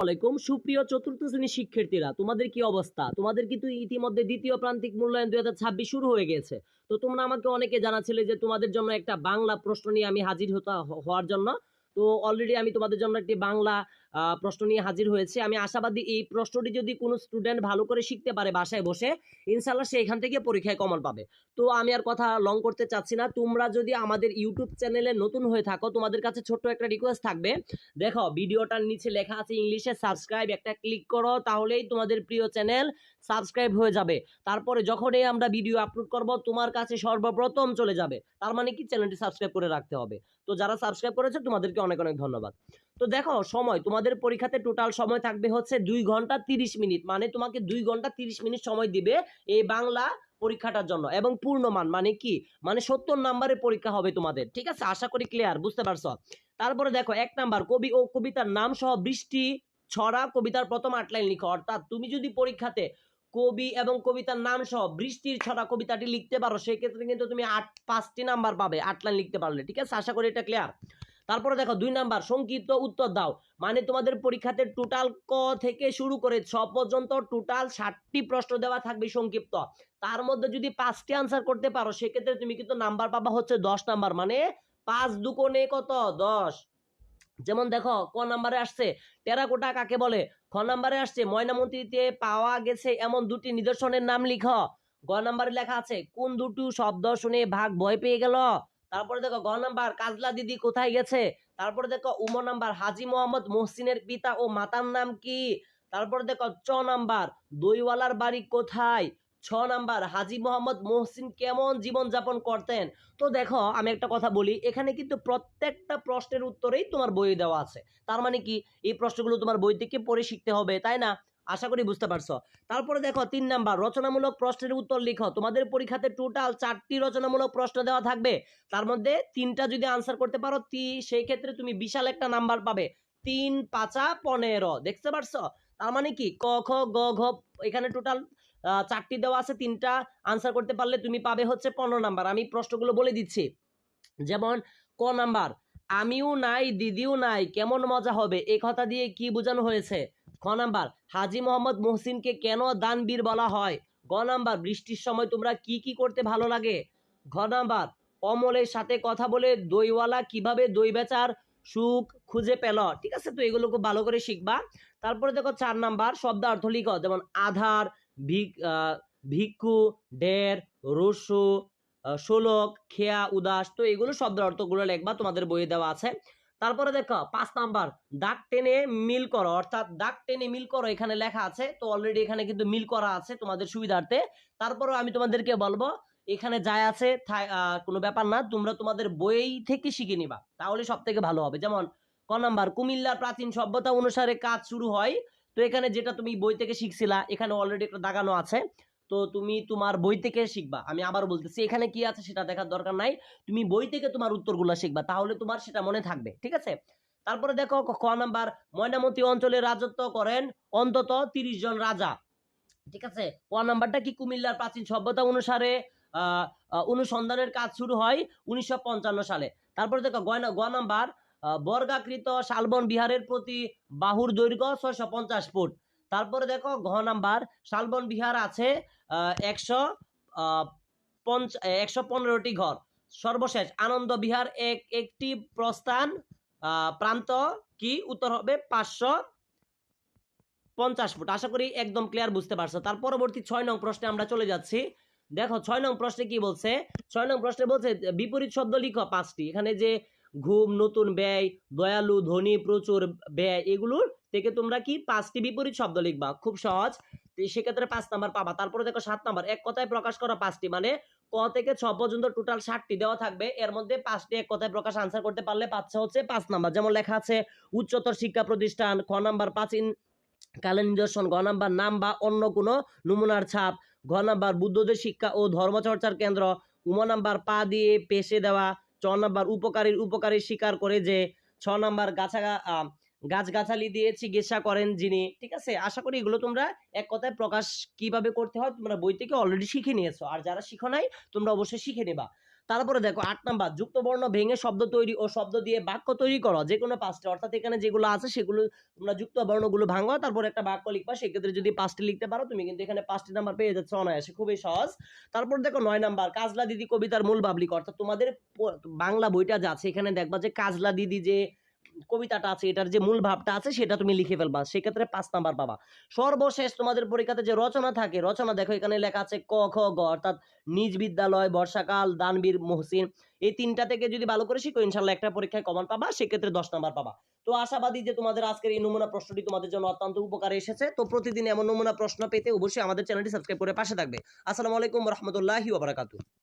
আলাইকুম সুপ্রিয় চতুর্থ শ্রেণীর শিক্ষার্থীরা, তোমাদের কি অবস্থা? তোমাদের কিন্তু ইতিমধ্যে দ্বিতীয় প্রান্তিক মূল্যায়ন 2026 শুরু হয়ে গেছে। তো তোমরা আমাকে অনেকে জানাচ্ছিলে যে তোমাদের জন্য একটা বাংলা প্রশ্ন নিয়ে আমি হাজির হওয়ার জন্য। তো অলরেডি আমি তোমাদের জন্য একটি বাংলা প্রশ্ন নিয়ে হাজির হয়েছে। আমি আশাবাদী এই প্রশ্নটি যদি কোনো স্টুডেন্ট ভালো করে শিখতে পারে বাসায় বসে, ইনশাল্লাহ সে এখান থেকে পরীক্ষায় কমন পাবে। তো আমি আর কথা লং করতে চাচ্ছি না। তোমরা যদি আমাদের ইউটিউব চ্যানেলে নতুন হয়ে থাকো, তোমাদের কাছে ছোট্ট একটা রিকোয়েস্ট থাকবে। দেখো ভিডিওটার নিচে লেখা আছে ইংলিশে সাবস্ক্রাইব, একটা ক্লিক করো, তাহলেই তোমাদের প্রিয় চ্যানেল সাবস্ক্রাইব হয়ে যাবে। তারপরে যখনই আমরা ভিডিও আপলোড করব তোমার কাছে সর্বপ্রথম চলে যাবে। তার মানে কি চ্যানেলটি সাবস্ক্রাইব করে রাখতে হবে। তো যারা সাবস্ক্রাইব করেছে তোমাদেরকে অনেক অনেক ধন্যবাদ। তো দেখো সময়, তোমাদের পরীক্ষাতে টোটাল সময় থাকবে হচ্ছে 2 ঘন্টা 30 মিনিট, মানে তোমাকে 2 ঘন্টা 30 মিনিট সময় দিবে এই বাংলা পরীক্ষাটার জন্য। এবং পূর্ণমান মানে কি, মানে 70 নম্বরের পরীক্ষা হবে তোমাদের। ঠিক আছে, আশা করি ক্লিয়ার, বুঝতে পারছো? তারপরে দেখো 1 নাম্বার, কবি ও কবিতার নাম সহ বৃষ্টি ছড়া কবিতার প্রথম 8 লাইন লিখো। অর্থাৎ তুমি যদি পরীক্ষাতে কবি এবং কবিতার নাম সহ বৃষ্টির ছড়া কবিতাটি লিখতে পারো, সেক্ষেত্রে কিন্তু তুমি 5টি নাম্বার পাবে 8 লাইন লিখতে পারলে। ঠিক আছে, আশা করি এটা ক্লিয়ার। তারপরে দেখো 2 নাম্বার, সংক্ষিপ্ত উত্তর দাও। মানে তোমাদের পরীক্ষাতে টোটাল ক থেকে শুরু করে ছ পর্যন্ত টোটাল 60টি প্রশ্ন দেওয়া থাকবে সংক্ষিপ্ত। তার মধ্যে যদি 5টি আনসার করতে পারো, সেক্ষেত্রে তুমি কিন্তু নাম্বার পাবা হচ্ছে 10 নাম্বার, মানে 5 দুগুণে কত 10। যেমন দেখো ক নাম্বারে আসছে টেরাকোটা কাকে বলে, খ নাম্বারে আসছে ময়নামতিতে পাওয়া গেছে এমন দুটি নিদর্শনের নাম লিখো, গ নাম্বারে লেখা আছে কোন দুটো শব্দ শুনে ভাগ ভয় পেয়ে গেল। তারপরে দেখো গ নাম্বার কাজলা দিদি কোথায় গেছে। তারপরে দেখো উম নাম্বার হাজী মোহাম্মদ মহসিনের পিতা ও মাতার নাম কি। তারপরে দেখো চ নাম্বার দইওয়ালার বাড়ি কোথায়। ছ নাম্বার হাজী মোহাম্মদ মহসিন কেমন জীবন যাপন করতেন। তো দেখো আমি একটা কথা বলি, এখানে কিন্তু প্রত্যেকটা প্রশ্নের উত্তরেই তোমার বইয়ে দেওয়া আছে। তার মানে কি এই প্রশ্নগুলো তোমার বই থেকে পড়ে শিখতে হবে, তাই না? আশা করি বুঝতে পারছো। তারপরে দেখো 3 নাম্বার, রচনামূলক প্রশ্নের উত্তর লিখো। তোমাদের পরীক্ষাতে টোটাল 4টি রচনামূলক প্রশ্ন দেওয়া থাকবে। তার মধ্যে 3টা যদি আনসার করতে পারো সেই ক্ষেত্রে তুমি বিশাল একটা নাম্বার পাবে, 3 5 15। দেখতে পারছো? তার মানে কি ক খ গ ঘ, এখানে টোটাল 4টি দেওয়া আছে, 3টা আনসার করতে পারলে তুমি পাবে হচ্ছে 15 নাম্বার। আমি প্রশ্নগুলো বলে দিচ্ছি। যেমন ক নাম্বার, আমিও নাই দিদিও নাই কেমন মজা হবে, এই কথা দিয়ে কি বোঝানো হয়েছে। খ নাম্বার, হাজী মোহাম্মদ মহসিনকে কেন দানবীর বলা হয়। গ নাম্বার, বৃষ্টির সময় তোমরা কি কি করতে ভালো লাগে। ঘ নাম্বার, অমলের সাথে কথা বলে দইওয়ালা কিভাবে দই বেচার সুখ খুঁজে পেল। ঠিক আছে, তো এগুলো খুব ভালো করে শিখবা। তারপরে দেখো 4 নাম্বার, শব্দার্থ লিখো। যেমন আধার, ভিক্ষু, ঢের, রসু, শোলক, খেয়া, উদাস। তো এগুলো শব্দের অর্থগুলো লিখবা, তোমাদের বইয়ে দেওয়া আছে। তারপরে দেখো 5 নাম্বার, দাগ টেনে মিল করো। অর্থাৎ দাগ টেনে মিল করো এখানে লেখা আছে, তো অলরেডি এখানে কিন্তু মিল করা আছে তোমাদের সুবিধার্থে। তারপরে আমি তোমাদেরকে বলবো এখানে যাই আছে কোনো ব্যাপার না, তোমরা তোমাদের বই থেকে শিখে নিবা, তাহলে সব থেকে ভালো হবে। যেমন ক নাম্বার, কুমিল্লার প্রাচীন সভ্যতা অনুসারে কাজ শুরু হয়। তো এখানে যেটা তুমি বই থেকে শিখছিলা এখানে অলরেডি একটা দাগানো আছে, তো তুমি তোমার বই থেকে শিখবা। আমি আবার বলতেছি এখানে কি আছে সেটা দেখার দরকার নাই, তুমি বই থেকে তোমার উত্তরগুলো শিখবা, তাহলে তোমার সেটা মনে থাকবে। ঠিক আছে, তারপরে দেখো খ নাম্বার, ময়নামতি অঞ্চলে রাজত্ব করেন অন্তত 30 জন রাজা। ঠিক আছে, ক নাম্বারটা কি, কুমিল্লার প্রাচীন সভ্যতা অনুসারে অনুসন্ধানের কাজ শুরু হয় 1955 সালে। তারপরে দেখো গ নাম্বার, বর্গাকৃত শালবন বিহারের প্রতি বাহুর দৈর্ঘ্য 650 ফুট। তারপরে দেখো ঘ নাম্বার, শালবন বিহার আছে 115টি ঘর। সর্বশেষ আনন্দ বিহার একটি প্রস্থান প্রান্ত কি, উত্তর হবে 550 ফুট। আশা করি একদম ক্লিয়ার, বুঝতে পারছো। তার পরবর্তী 6 নং প্রশ্নে আমরা চলে যাচ্ছি। দেখো 6 নং প্রশ্নে কি বলছে, 6 নং প্রশ্নে বলছে বিপরীত শব্দ লিখো 5টি। এখানে যে ঘুম, নতুন, ব্যয়, দয়ালু, ধনী, প্রচুর, ব্যয়, এগুলোর থেকে তোমরা কি 5টি বিপরীত শব্দ লিখবা, খুব সহজ। সেক্ষেত্রে 5 নাম্বার পাবা। তারপরে দেখো 7 নাম্বার, এক কথায় প্রকাশ করা 5টি, মানে ক থেকে 6 পর্যন্ত টোটাল 60টি দেওয়া থাকবে, এর মধ্যে 5টি এক কথায় প্রকাশ আনসার করতে পারলে পাচ্ছে হচ্ছে 5 নাম্বার। যেমন লেখা আছে উচ্চতর শিক্ষা প্রতিষ্ঠান, খ নাম্বার প্রাচীন কালের নিদর্শন, ঘ নাম্বার নাম বা অন্য কোনো নমুনার ছাপ, ঘ নাম্বার বুদ্ধদের শিক্ষা ও ধর্মচর্চার কেন্দ্র, উম নাম্বার পা দিয়ে পেশে দেওয়া, চ নাম্বার উপকারী স্বীকার করে যে, ছ নাম্বার গাছগাছালি দিয়ে চিকিৎসা করেন যিনি। ঠিক আছে, আশা করি এগুলো তোমরা এক কথায় প্রকাশ কিভাবে করতে হয় তোমরা বই থেকে অলরেডি শিখে নিয়েছো, আর যারা শিখো নাই তোমরা অবশ্যই শিখে নেবা। তারপরে দেখো 8 নাম্বার, যুক্ত বর্ণ ভেঙে শব্দ তৈরি ও শব্দ দিয়ে বাক্য তৈরি করো, যে কোনো 5টা, অর্থাৎ এখানে যেগুলো আছে সেগুলো তোমরা যুক্ত বর্ণগুলো ভাঙো, তারপর একটা বাক্য লিখবা। সেক্ষেত্রে যদি 5টি লিখতে পারো তুমি কিন্তু এখানে 5টি নাম্বার পেয়ে যাচ্ছ অনায়াসে, খুবই সহজ। তারপর দেখো 9 নাম্বার, কাজলা দিদি কবিতার মূল ভাব লিখো, অর্থাৎ তোমাদের বাংলা বইটা যা আছে এখানে দেখবা যে কাজলা দিদি যে কবিতাটা আছে এটার যে মূল ভাবটা আছে সেটা তুমি লিখে ফেলবা, সেক্ষেত্রে 5 নাম্বার পাবা। সর্বশেষ তোমাদের পরীক্ষাতে যে রচনা থাকে, রচনা দেখো এখানে লেখা আছে ক খ গ, অর্থাৎ নিজ বিদ্যালয়, বর্ষাকাল, দানবীর, মহসিন, এই 3টা থেকে যদি ভালো করে শিখো ইনশাল্লাহ একটা পরীক্ষায় কমন পাবা, সেক্ষেত্রে 10 নাম্বার পাবা। তো আশাবাদী যে তোমাদের আজকের এই নমুনা প্রশ্নটি তোমাদের জন্য অত্যন্ত উপকারে এসেছে। তো প্রতিদিন এমন নমুনা প্রশ্ন পেতে অবশ্যই আমাদের চ্যানেলটি সাবস্ক্রাইব করে পাশে থাকবে। আসসালামু আলাইকুম ওয়া রাহমাতুল্লাহি ওয়া বারাকাতুহু।